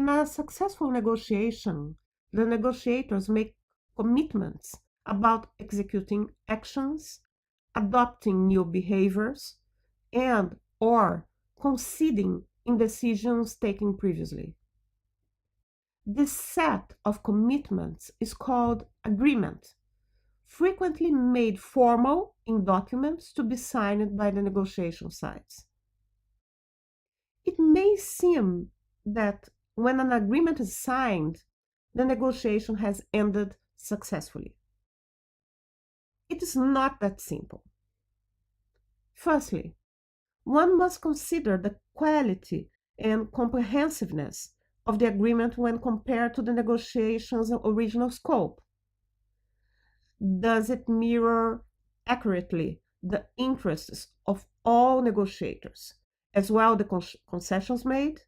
In a successful negotiation, the negotiators make commitments about executing actions, adopting new behaviors, and or conceding in decisions taken previously. This set of commitments is called agreement, frequently made formal in documents to be signed by the negotiation sides. It may seem that when an agreement is signed, the negotiation has ended successfully. It is not that simple. Firstly, one must consider the quality and comprehensiveness of the agreement when compared to the negotiation's original scope. Does it mirror accurately the interests of all negotiators, as well the concessions made?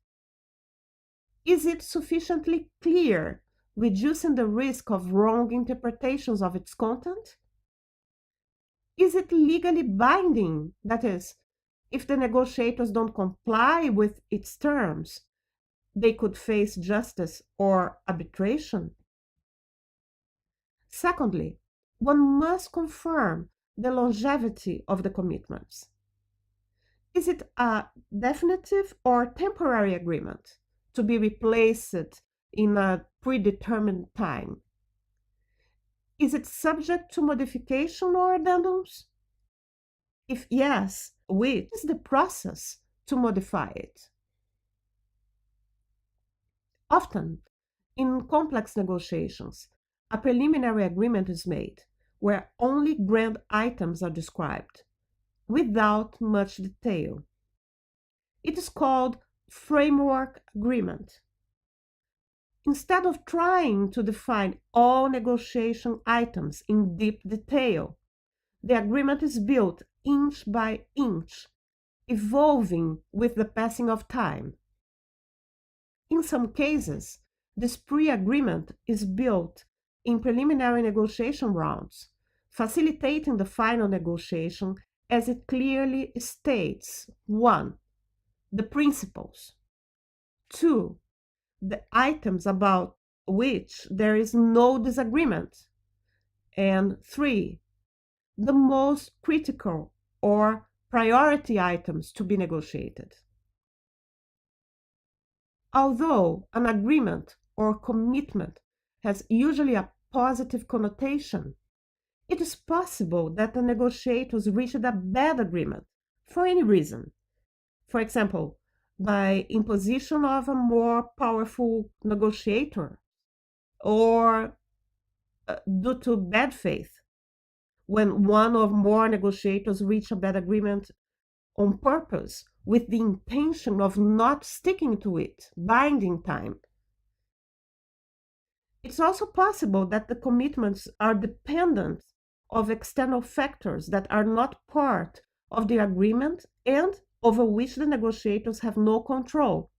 Is it sufficiently clear, reducing the risk of wrong interpretations of its content? Is it legally binding? That is, if the negotiators don't comply with its terms, they could face justice or arbitration. Secondly, one must confirm the longevity of the commitments. Is it a definitive or temporary agreement to be replaced in a predetermined time? Is it subject to modification or addendums? If yes, which is the process to modify it? Often, in complex negotiations, a preliminary agreement is made where only grand items are described, without much detail. It is called framework agreement. Instead of trying to define all negotiation items in deep detail, the agreement is built inch by inch, evolving with the passing of time. In some cases, this pre-agreement is built in preliminary negotiation rounds, facilitating the final negotiation as it clearly states 1. The principles, 2. The items about which there is no disagreement, and 3. The most critical or priority items to be negotiated. Although an agreement or commitment has usually a positive connotation, it is possible that the negotiators reached a bad agreement for any reason. For example, by imposition of a more powerful negotiator, or due to bad faith, when one or more negotiators reach a bad agreement on purpose with the intention of not sticking to it, binding time. It's also possible that the commitments are dependent of external factors that are not part of the agreement and over which the negotiators have no control.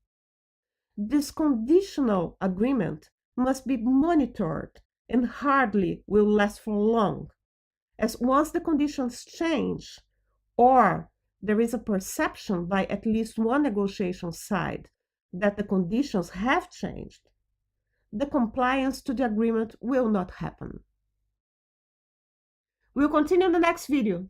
This conditional agreement must be monitored and hardly will last for long, as once the conditions change, or there is a perception by at least one negotiation side that the conditions have changed, the compliance to the agreement will not happen. We'll continue in the next video.